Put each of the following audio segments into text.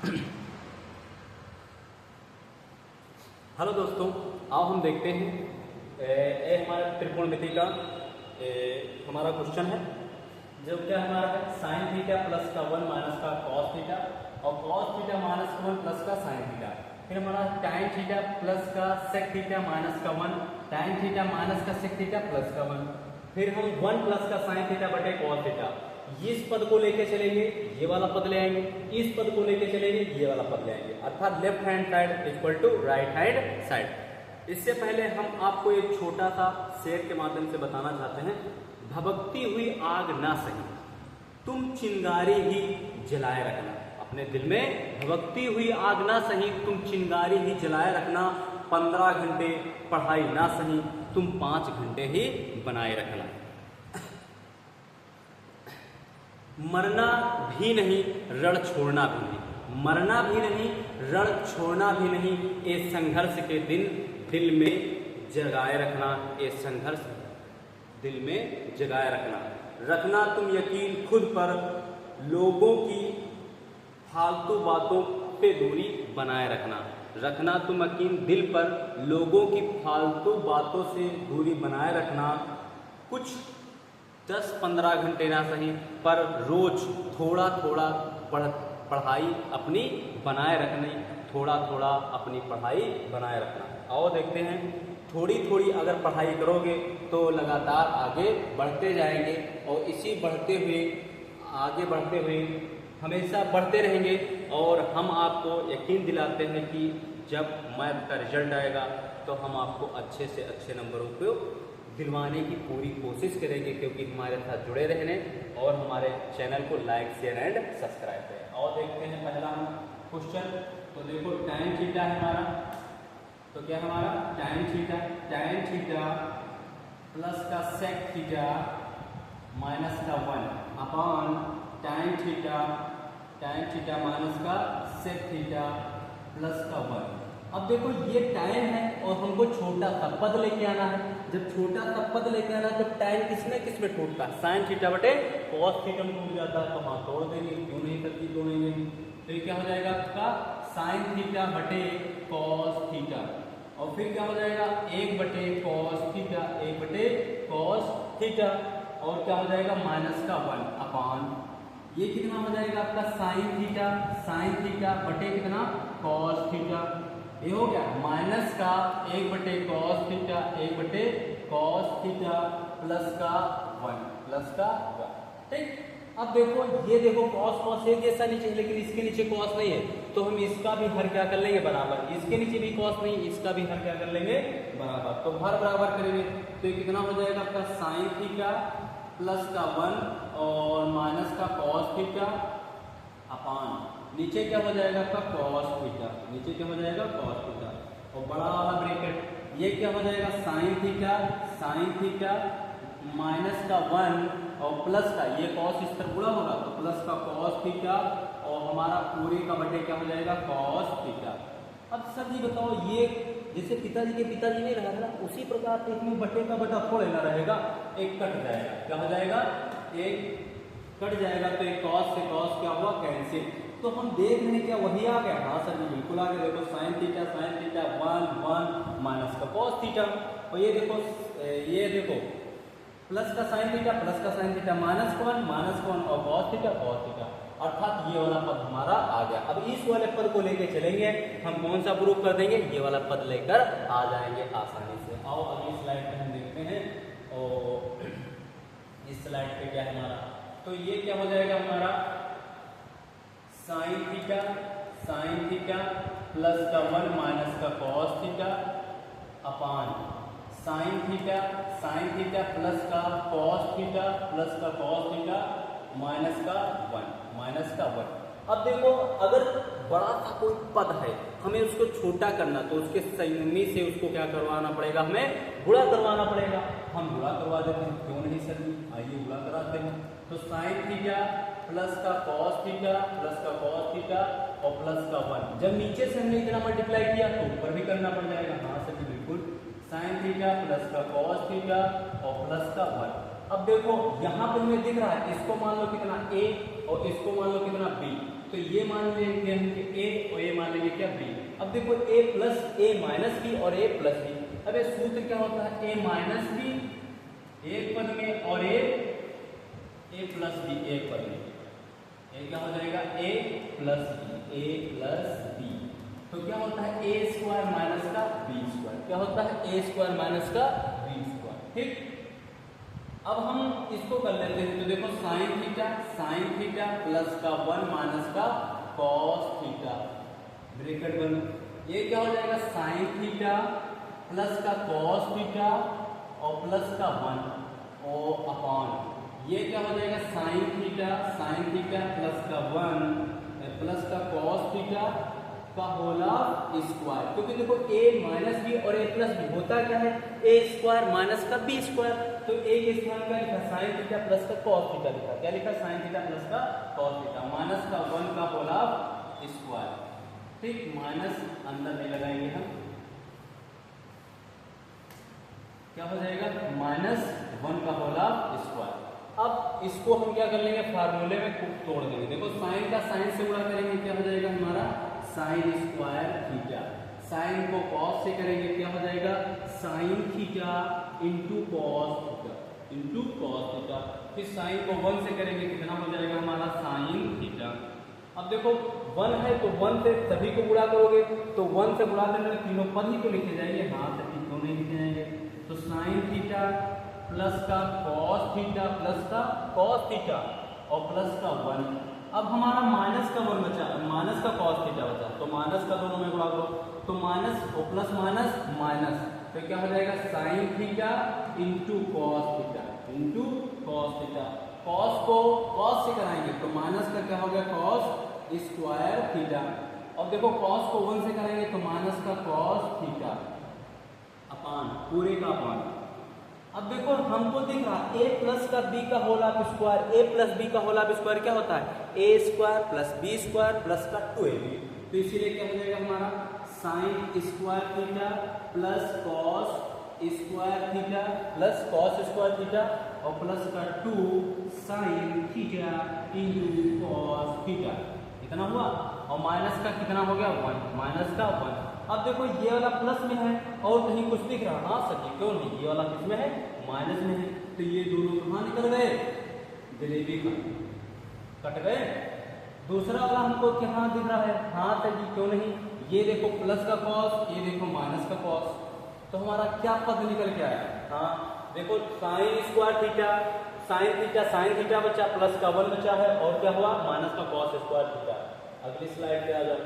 Hello दोस्तों, आओ हम देखते हैं हमारा त्रिकोणमिति का हमारा क्वेश्चन है जो क्या हमारा है साइन थीटा प्लस का 1 माइनस का कॉस थीटा और कॉस थीटा माइनस का 1 प्लस का साइन थीटा। फिर हमारा tan थीटा प्लस का सेक थीटा माइनस का 1, tan थीटा माइनस का सेक थीटा प्लस का 1। फिर हम 1 प्लस का साइन थीटा बटे कॉस थीटा, इस पद को लेके चलेंगे, ये वाला पद ले आएंगे, इस पद को लेके चलेंगे, ये वाला पद ले आएंगे, अर्थात left hand side equal to right hand side. इससे पहले हम आपको एक छोटा सा शेर के माध्यम से बताना चाहते हैं। भभकती हुई आग ना सही, तुम चिंगारी ही जलाए रखना। अपने दिल में भभकती हुई आग ना सही, तुम चिंगारी ही जलाए रखना। 15 घंटे पढ़ाई ना सही, तुम 5 घंटे ही बनाए रखना। मरना भी नहीं, रण छोड़ना भी नहीं, मरना भी नहीं, रण छोड़ना भी नहीं। ये संघर्ष के दिन दिल में जगाए रखना, ये संघर्ष दिल में जगाए रखना। रखना तुम यकीन खुद पर, लोगों की फालतू बातों पे दूरी बनाए रखना। रखना तुम यकीन दिल पर, लोगों की फालतू बातों से दूरी बनाए रखना। कुछ 10-15 घंटे ना सही, पर रोज थोड़ा थोड़ा पढ़ाई अपनी बनाए रखनी, थोड़ा थोड़ा अपनी पढ़ाई बनाए रखना। और देखते हैं, थोड़ी थोड़ी अगर पढ़ाई करोगे तो लगातार आगे बढ़ते जाएंगे और इसी बढ़ते हुए आगे बढ़ते हुए हमेशा बढ़ते रहेंगे। और हम आपको यकीन दिलाते हैं कि जब मैथ का रिजल्ट आएगा तो हम आपको अच्छे से अच्छे नंबरों को दिलवाने की पूरी कोशिश करेंगे, क्योंकि हमारे साथ जुड़े रहने और हमारे चैनल को लाइक शेयर एंड सब्सक्राइब करें। और देखते हैं पहला क्वेश्चन। तो देखो tan थीटा है हमारा, तो क्या हमारा tan थीटा प्लस का सेक थीटा माइनस का 1 अपॉन tan थीटा माइनस का सेक थीटा प्लस का 1। अब देखो ये tan है और हमको छोटा सा पद लेके आना है। जब छोटा सा पद लेके आना है तो tan किसमें टूटता है, साइन थीटा बटे कॉस थीटा में टूट जाता है। तो हाँ तोड़ देंगे, क्यों नहीं करती, तोड़ेंगे। तो ये क्या हो जाएगा आपका साइन थीटा बटे कॉस थीटा, और फिर क्या हो जाएगा 1 बटे कॉस थीटा, 1 बटे कॉस थीटा, और क्या हो जाएगा माइनस का 1 अपॉन ये कितना हो जाएगा आपका साइन थीटा बटे कितना कॉस थीटा। ये हो गया माइनस का 1 बटे कॉस थीटा, 1 बटे कॉस थीटा प्लस का 1। ठीक। अब देखो ये देखो कॉस एक जैसा नीचे है, लेकिन इसके नीचे कॉस नहीं है, तो हम इसका भी हर क्या कर लेंगे बराबर। इसके नीचे भी कॉस नहीं, इसका भी हर क्या कर लेंगे बराबर। तो हर बराबर करेंगे तो ये कितना हो जाएगा आपका साइन थीटा प्लस का 1 और माइनस का कॉस थीटा अपॉन नीचे क्या हो जाएगा आपका कॉस थीटा, नीचे क्या हो जाएगा कॉस थीटा, और बड़ा वाला ब्रैकेट ये क्या हो जाएगा साइन थीटा माइनस का 1 और प्लस का ये कॉस इस तरफ बुरा होगा तो प्लस का कॉस थीटा, और हमारा पूरे का बटे क्या हो जाएगा कॉस थीटा। अब सर जी बताओ, ये जैसे पिताजी के पिताजी नहीं रहा था, उसी प्रकार से इसमें बटे का बटा थोड़े ना रहेगा, एक कट जाएगा। क्या हो जाएगा, एक कट जाएगा, तो एक कॉस से कॉस क्या हुआ कैंसिल। तो हम देख रहे हैं क्या वही आ गया, हाँ सर जी बिल्कुल आ गया। देखो साइन थीटा 1 माइनस का कॉस थीटा, और ये देखो प्लस का साइन थीटा माइनस का 1 और कॉस थीटा, अर्थात ये वाला पद हमारा आ गया। अब इस वाले पद को लेके चलेंगे, हम कौन सा प्रूफ कर देंगे, ये वाला पद लेकर आ जाएंगे आसानी से। आओ अगली स्लाइड पे हम देखते हैं, और इस स्लाइड पे क्या है हमारा, तो ये क्या हो जाएगा हमारा साइन थीटा प्लस का 1 माइनस का cos theta upon sine theta plus का कॉस थीटा माइनस का 1। अब देखो अगर बड़ा सा कोई पद है, हमें उसको छोटा करना, तो उसके संयुग्मी से उसको क्या करवाना पड़ेगा, हमें गुणा करवाना पड़ेगा। हम गुणा करवा देते हैं, क्यों नहीं सर, आइए गुणा कराते हैं। तो साइन थीटा प्लस का कॉस थीटा और प्लस का 1, जब नीचे से हमने इतना मल्टीप्लाई किया तो ऊपर भी करना पड़ जाएगा। हाँ सर जी बिल्कुल, साइन थीटा प्लस का कॉस थीटा और प्लस का 1। अब देखो यहाँ पे हमें दिख रहा है, इसको मान लो कितना a और इसको मान लो कितना b, तो ये मान लेंगे हम कि a और ये मान लेंगे क्या b। अब देखो a plus a minus b और a प्लस b, अब ये सूत्र क्या होता है a माइनस b एक पद में और a प्लस b एक पद में, ये क्या हो जाएगा a प्लस b, तो क्या होता है a स्क्वायर माइनस का b स्क्वायर, क्या होता है a स्क्वायर माइनस का b स्क्वायर। ठीक, अब हम इसको कर लेते हैं, तो देखो साइन थीटा प्लस का 1 माइनस का कॉस थीटा, ब्रैकेट बंद, ये क्या हो जाएगा साइन थीटा प्लस का कॉस थीटा और प्लस का 1 और अपॉन, ये क्या हो जाएगा साइन थीटा प्लस का 1 प्लस का कॉस थीटा का होल स्क्वायर, क्योंकि देखो a माइनस बी और a प्लस बी होता क्या है a स्क्वायर माइनस का b स्क्वायर, तो a के स्थान का लिखा साइन थीटा प्लस का कॉस थीटा लिखा, क्या लिखा साइन थीटा प्लस का कॉस थीटा माइनस का 1 का होल स्क्वायर। ठीक, माइनस अंदर नहीं लगाएंगे हम, क्या हो जाएगा माइनस 1 का होल स्क्वायर। अब इसको हम क्या कर लेंगे फार्मूले में खूब तोड़ देंगे, देखो साइन का साइन से गुणा करेंगे, क्या हो जाएगा हमारा साइन स्क्वायर थीटा, साइन को कॉस से करेंगे क्या हो जाएगा sign theta into cos theta, फिर साइन को 1 से करेंगे कितना हो जाएगा हमारा साइन थीटा। अब देखो 1 है तो 1 से सभी को गुणा करोगे, तो 1 से गुणा करने में तीनों पद ही तो लिखे जाएंगे, हाँ तो क्यों नहीं लिखे जाएंगे, तो साइन थीटा प्लस का कॉस थीटा प्लस का कॉस थीटा और प्लस का 1, अब हमारा माइनस का 1 बचा, माइनस का कॉस थीटा बचा, तो माइनस का दोनों में गुणा करो, तो माइनस और प्लस माइनस माइनस, तो क्या हो जाएगा sign theta into cos theta, cos को कॉस से कराएंगे तो माइनस का क्या हो गया कॉस स्क्वायर थीटा, अब देखो कॉस को 1 से कराएंगे तो माइनस का कॉस थीटा अपान पूरे का अपान। अब देखो हमको दिख रहा a प्लस का b का whole square, a plus b का होल स्क्वायर क्या होता है a square plus b square plus का 2ab, तो इसीलिए क्या हो जाएगा हमारा sine square theta plus cos square theta plus cos square theta और प्लस का 2 sine theta into cos theta, कितना हुआ, और माइनस का कितना हो गया 1, माइनस का 1। अब देखो ये वाला प्लस में है और कहीं कुछ दिख रहा, हाँ सर जी क्यों नहीं, ये वाला किसमें है माइनस में है, तो ये दोनों कहाँ निकल गए जलेबी का कट गए। दूसरा वाला हमको कहाँ दिख रहा है, हाँ सर जी क्यों नहीं, ये देखो प्लस का कॉस, ये देखो माइनस का कॉस, तो हमारा क्या पद निकल के आया, हाँ देखो sign square theta sine theta बचा प्लस का 1 बचा है और क्या हुआ माइनस का कॉस स्क्वायर थीटा। अगली स्लाइड पे आ जाओ,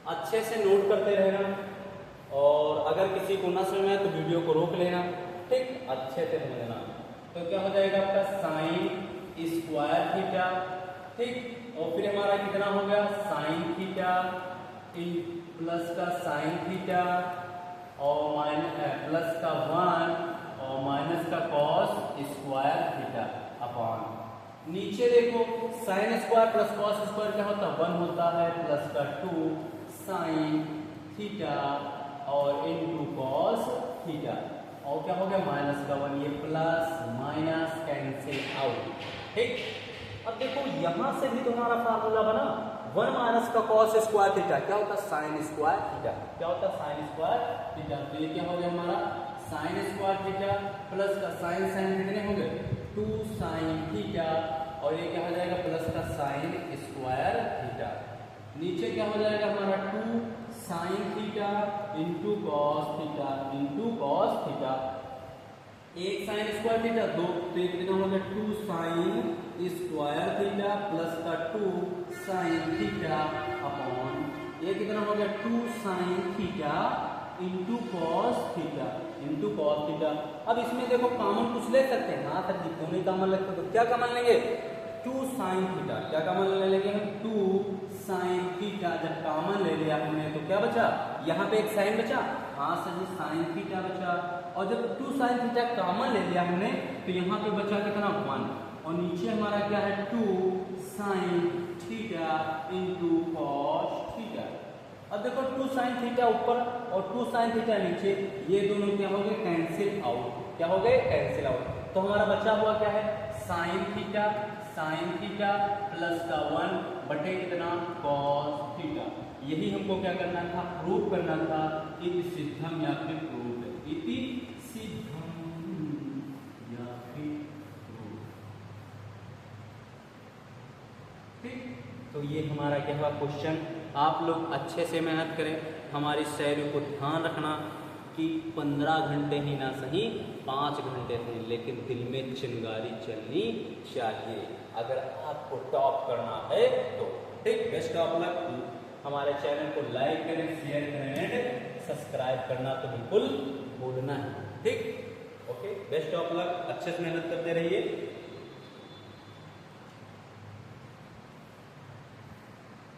अच्छे से नोट करते रहना और अगर किसी को न समझ में आए तो वीडियो को रोक लेना, ठीक अच्छे से समझना। तो क्या हो जाएगा आपका साइन स्क्वायर थीटा, ठीक और फिर हमारा कितना हो गया साइन थीटा प्लस का साइन थीटा और प्लस का 1 और माइनस का कॉस स्क्वायर थीटा अपॉन, नीचे देखो sine square plus cos square क्या होता है 1 होता है प्लस का 2 साइन थीटा और इनटू कॉस थीटा और क्या हो गया माइनस का 1, ये प्लस माइनस कैंसिल आउट। ठीक, अब देखो यहां से भी तुम्हारा फार्मूला बना 1 माइनस का कॉस स्क्वायर थीटा क्या होता है साइन स्क्वायर थीटा, क्या होता है साइन स्क्वायर थीटा, तो ये क्या हो गया हमारा साइन स्क्वायर थीटा प्लस का साइन कितने हो गए 2 साइन थीटा और ये क्या हो जाएगा प्लस का साइन स्क्वायर थीटा, नीचे क्या हो जाएगा हमारा 2 sine theta into cos theta, एक साइन स्क्वायर थीटा 2, तो ये कितना हो गया 2 साइन स्क्वायर थीटा प्लस का 2 साइन थीटा अपॉन, ये कितना हो गया 2 sine theta into cos theta. अब इसमें देखो कॉमन कुछ ले सकते हैं, हाँ सर जी क्यों नहीं कॉमन लगता, तो क्या कॉमन लेंगे 2 साइन थीटा, क्या कॉमन ले लेंगे हम 2 साइन थीटा, जब कॉमन ले लिया हमने तो क्या बचा यहाँ पे एक साइन बचा, हाँ सर जी साइन थीटा बचा, और जब 2 साइन थीटा कॉमन ले लिया हमने तो यहाँ पे बचा कितना 1 और नीचे हमारा क्या है 2 sine theta into cos theta. अब देखो 2 साइन थीटा ऊपर और 2 साइन थीटा नीचे, ये दोनों क्या हो गए कैंसिल आउट, क्या हो गए कैंसिल आउट। तो हमारा बचा हुआ क्या है, साइन थीटा प्लस का 1 बटे कितना कॉस थीटा। यही हमको क्या करना था, प्रूव करना था, इति सिद्धम या फिर प्रूव, इति सिद्धम या फिर प्रूव। ठीक, तो ये हमारा क्या हुआ क्वेश्चन। आप लोग अच्छे से मेहनत करें, हमारी शायरी को ध्यान रखना कि 15 घंटे ही ना सही 5 घंटे सही, लेकिन दिल में चिंगारी चलनी चाहिए अगर आपको टॉप करना है तो। ठीक, बेस्ट ऑफ लक। हमारे चैनल को लाइक करें, शेयर करें एंड सब्सक्राइब करना तो बिल्कुल भूलना है। ठीक, ओके, बेस्ट ऑफ लक, अच्छे से मेहनत करते रहिए।